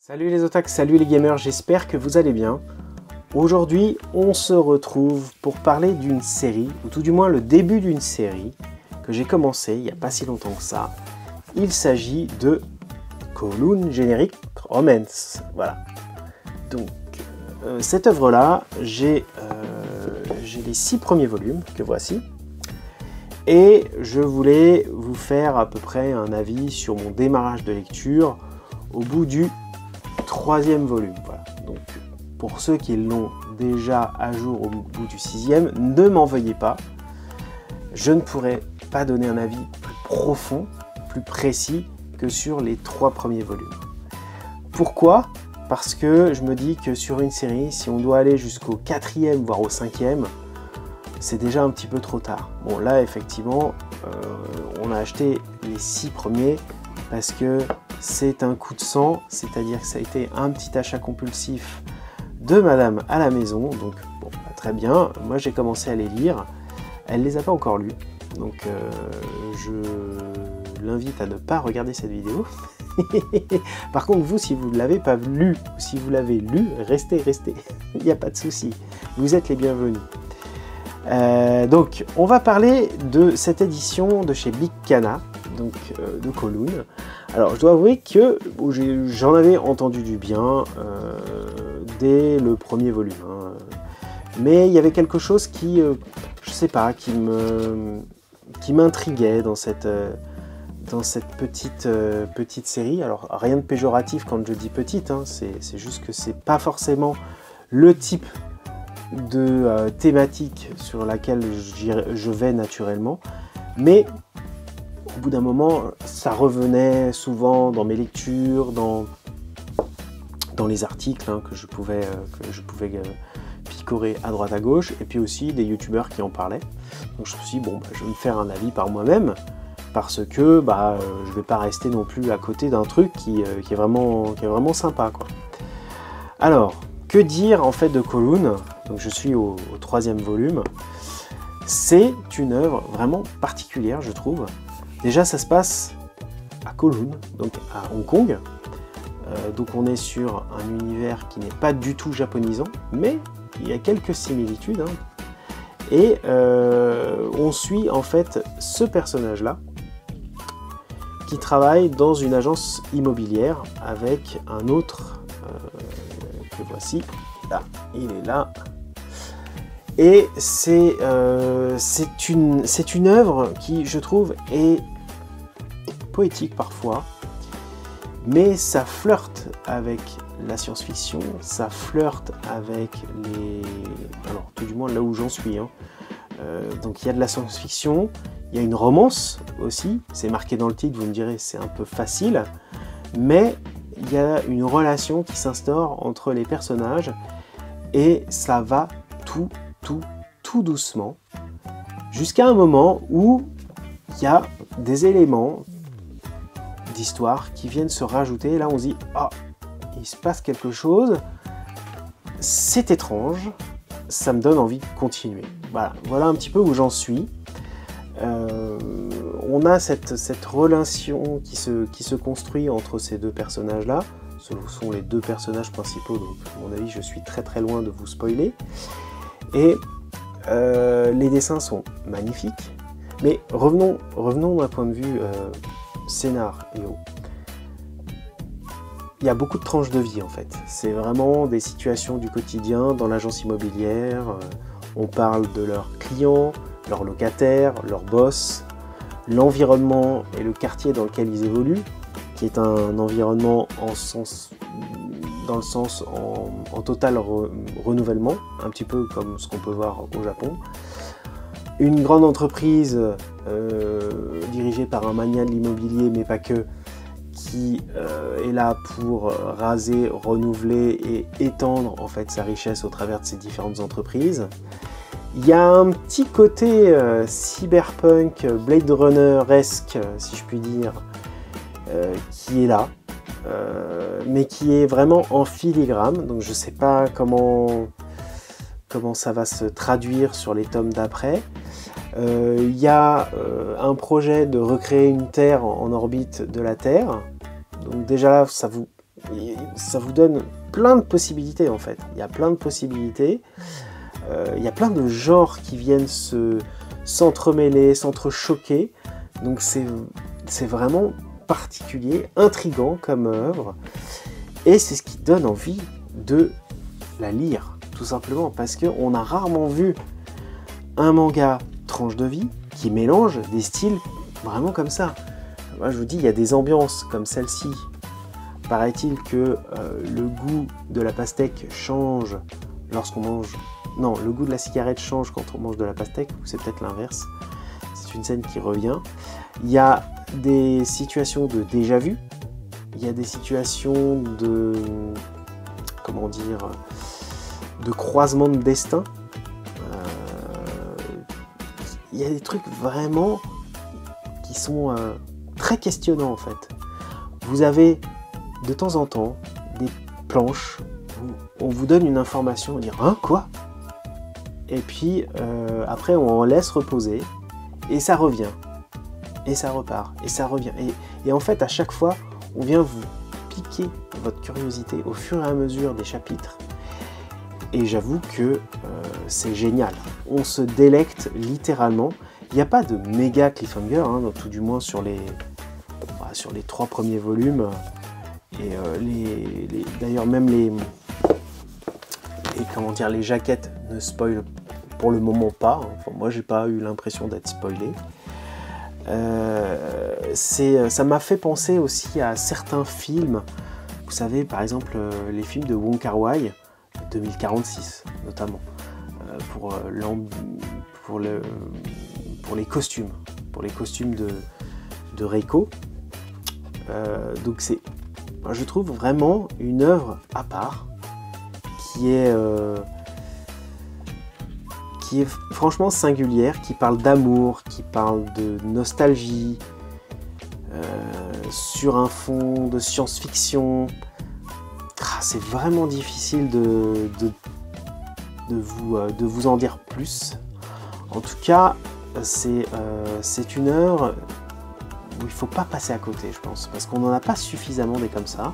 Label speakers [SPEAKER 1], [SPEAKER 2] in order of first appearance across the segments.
[SPEAKER 1] Salut les otaks, salut les gamers, j'espère que vous allez bien. Aujourd'hui, on se retrouve pour parler d'une série, ou tout du moins le début d'une série, que j'ai commencé il n'y a pas si longtemps que ça. Il s'agit de Kowloon Generic Romance. Voilà. Donc, cette œuvre-là, j'ai les 6 premiers volumes, que voici. Et je voulais vous faire à peu près un avis sur mon démarrage de lecture au bout du 3e volume. Voilà. Donc, pour ceux qui l'ont déjà à jour au bout du 6e, ne m'en veuillez pas. Je ne pourrai pas donner un avis plus profond, plus précis que sur les 3 premiers volumes. Pourquoi ? Parce que je me dis que sur une série, si on doit aller jusqu'au 4e, voire au 5e, c'est déjà un petit peu trop tard. Bon, là, effectivement, on a acheté les 6 premiers parce que c'est un coup de sang, c'est-à-dire que ça a été un petit achat compulsif de madame à la maison. Donc, bon, bah, très bien, moi j'ai commencé à les lire. Elle ne les a pas encore lus, donc je l'invite à ne pas regarder cette vidéo. Par contre, vous, si vous ne l'avez pas lu, ou si vous l'avez lu, restez, il n'y a pas de souci, vous êtes les bienvenus. Donc, on va parler de cette édition de chez Big Kana, donc de Kowloon. Alors, je dois avouer que j'en avais entendu du bien dès le premier volume, hein. Mais il y avait quelque chose qui, je sais pas, qui m'intriguait dans cette petite série. Alors, rien de péjoratif quand je dis petite, hein, c'est juste que c'est pas forcément le type de thématique sur laquelle je vais naturellement, mais au bout d'un moment, ça revenait souvent dans mes lectures, dans les articles, hein, que je pouvais picorer à droite à gauche, et puis aussi des youtubeurs qui en parlaient. Donc je me suis dit, bon, je vais me faire un avis par moi-même, parce que je vais pas rester non plus à côté d'un truc qui est vraiment sympa, quoi. Alors, que dire en fait de Kowloon? Donc je suis au 3e volume. C'est une œuvre vraiment particulière, je trouve. Déjà, ça se passe à Kowloon, donc à Hong Kong. Donc on est sur un univers qui n'est pas du tout japonisant, mais il y a quelques similitudes, hein. Et on suit en fait ce personnage-là, qui travaille dans une agence immobilière avec un autre, que voici, là, il est là. Et c'est une œuvre qui, je trouve, est poétique parfois, mais ça flirte avec la science-fiction, ça flirte avec les... Alors, tout du moins là où j'en suis, hein. Donc il y a de la science-fiction, il y a une romance aussi, c'est marqué dans le titre, vous me direz c'est un peu facile, mais il y a une relation qui s'instaure entre les personnages, et ça va tout doucement, jusqu'à un moment où il y a des éléments d'histoire qui viennent se rajouter. Là on se dit, ah, il se passe quelque chose, c'est étrange, ça me donne envie de continuer. Voilà un petit peu où j'en suis. On a cette relation qui se construit entre ces deux personnages-là. Ce sont les 2 personnages principaux, donc à mon avis je suis très loin de vous spoiler. Et les dessins sont magnifiques, mais revenons d'un point de vue scénar et haut. Il y a beaucoup de tranches de vie en fait, c'est vraiment des situations du quotidien dans l'agence immobilière. On parle de leurs clients, leurs locataires, leurs boss, l'environnement et le quartier dans lequel ils évoluent, qui est un environnement dans le sens en total renouvellement, un petit peu comme ce qu'on peut voir au Japon. Une grande entreprise dirigée par un magnat de l'immobilier, mais pas que, qui est là pour raser, renouveler et étendre en fait sa richesse au travers de ses différentes entreprises. Il y a un petit côté cyberpunk, Blade Runner-esque, si je puis dire, qui est là, mais qui est vraiment en filigrane, donc je ne sais pas comment ça va se traduire sur les tomes d'après. Il y a un projet de recréer une Terre en orbite de la Terre, donc déjà là, ça vous ça vous donne plein de possibilités en fait. Il y a plein de possibilités. Il y a plein de genres qui viennent s'entremêler, s'entrechoquer. Donc c'est vraiment particulier, intriguant comme œuvre. Et c'est ce qui donne envie de la lire, tout simplement. Parce qu'on a rarement vu un manga tranche de vie qui mélange des styles vraiment comme ça. Moi je vous dis, il y a des ambiances comme celle-ci. Paraît-il que le goût de la pastèque change lorsqu'on mange... Non, le goût de la cigarette change quand on mange de la pastèque, ou c'est peut-être l'inverse. C'est une scène qui revient. Il y a des situations de déjà-vu. Il y a des situations de... Comment dire... De croisement de destin. Il y a des trucs vraiment qui sont très questionnants en fait. Vous avez de temps en temps des planches où on vous donne une information, on dit « Hein, quoi ?» Et puis après on en laisse reposer et ça revient. Et ça repart, et ça revient. Et en fait à chaque fois on vient vous piquer votre curiosité au fur et à mesure des chapitres. Et j'avoue que c'est génial. On se délecte littéralement. Il n'y a pas de méga cliffhanger, hein, tout du moins sur les 3 premiers volumes. Et d'ailleurs même les jaquettes ne spoilent pour le moment pas. Enfin, moi j'ai pas eu l'impression d'être spoilé. Ça m'a fait penser aussi à certains films. Vous savez par exemple les films de Wong Kar-wai, 2046 notamment, pour les costumes de Reiko. Donc c'est, je trouve vraiment une œuvre à part qui est franchement singulière, qui parle d'amour, qui parle de nostalgie, sur un fond de science-fiction. C'est vraiment difficile de vous en dire plus. En tout cas, c'est une œuvre où il ne faut pas passer à côté, je pense, parce qu'on n'en a pas suffisamment des comme ça.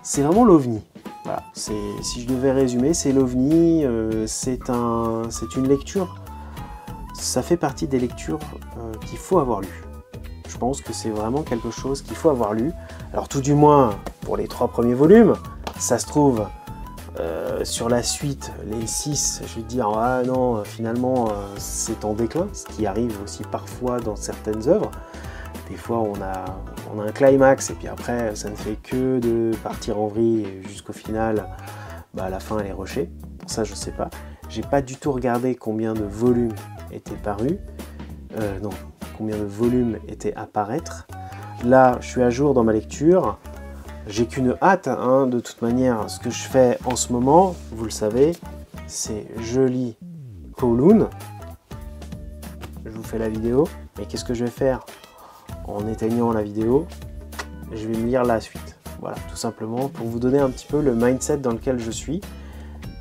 [SPEAKER 1] C'est vraiment l'OVNI. Voilà, si je devais résumer, c'est l'OVNI, c'est une lecture, ça fait partie des lectures qu'il faut avoir lues. Je pense que c'est vraiment quelque chose qu'il faut avoir lu. Alors tout du moins, pour les 3 premiers volumes, ça se trouve, sur la suite, les 6, je vais dire, ah non, finalement, c'est en déclin, ce qui arrive aussi parfois dans certaines œuvres. Des fois, on a un climax, et puis après, ça ne fait que de partir en vrille, et jusqu'au final, à la fin, elle est rushée. Pour ça, je sais pas. J'ai pas du tout regardé combien de volumes étaient parus. Non, combien de volumes étaient à paraître. Là, je suis à jour dans ma lecture. J'ai qu'une hâte, hein, de toute manière. Ce que je fais en ce moment, vous le savez, c'est je lis Kowloon. Je vous fais la vidéo. Mais qu'est-ce que je vais faire en éteignant la vidéo? Je vais me lire la suite. Voilà, tout simplement pour vous donner un petit peu le mindset dans lequel je suis.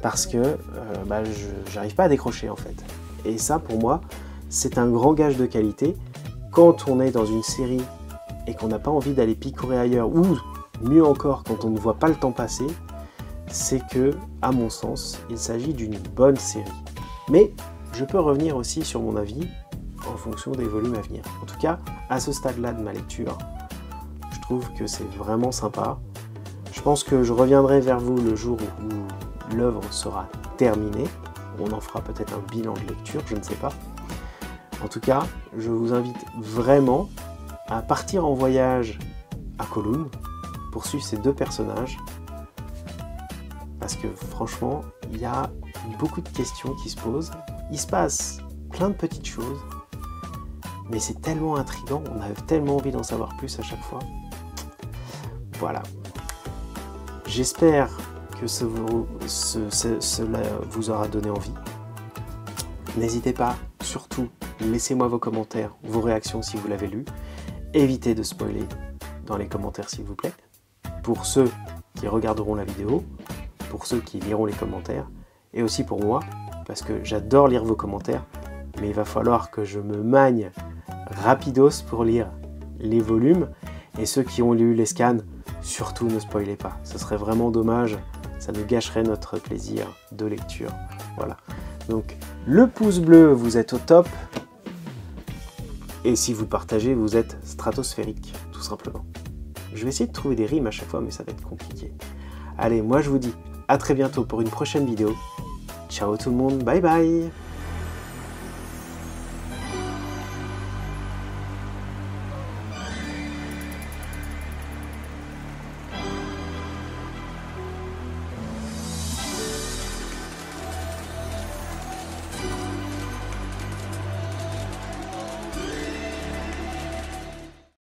[SPEAKER 1] Parce que je n'arrive pas à décrocher en fait. Et ça, pour moi, c'est un grand gage de qualité. Quand on est dans une série et qu'on n'a pas envie d'aller picorer ailleurs, ou mieux encore, quand on ne voit pas le temps passer, c'est que, à mon sens, il s'agit d'une bonne série. Mais je peux revenir aussi sur mon avis en fonction des volumes à venir. En tout cas, à ce stade-là de ma lecture, je trouve que c'est vraiment sympa. Je pense que je reviendrai vers vous le jour où l'œuvre sera terminée. On en fera peut-être un bilan de lecture, je ne sais pas. En tout cas, je vous invite vraiment à partir en voyage à Kowloon pour suivre ces 2 personnages. Parce que franchement, il y a beaucoup de questions qui se posent. Il se passe plein de petites choses. Mais c'est tellement intriguant, on a tellement envie d'en savoir plus à chaque fois. Voilà. J'espère que cela vous aura donné envie. N'hésitez pas, surtout, laissez-moi vos commentaires, vos réactions si vous l'avez lu. Évitez de spoiler dans les commentaires s'il vous plaît. Pour ceux qui regarderont la vidéo, pour ceux qui liront les commentaires, et aussi pour moi, parce que j'adore lire vos commentaires, mais il va falloir que je me magne rapidos pour lire les volumes, et ceux qui ont lu les scans, surtout ne spoilez pas, ce serait vraiment dommage, ça nous gâcherait notre plaisir de lecture. Voilà, donc le pouce bleu, vous êtes au top, et si vous partagez, vous êtes stratosphérique, tout simplement. Je vais essayer de trouver des rimes à chaque fois, mais ça va être compliqué. Allez, moi je vous dis à très bientôt pour une prochaine vidéo. Ciao tout le monde, bye bye!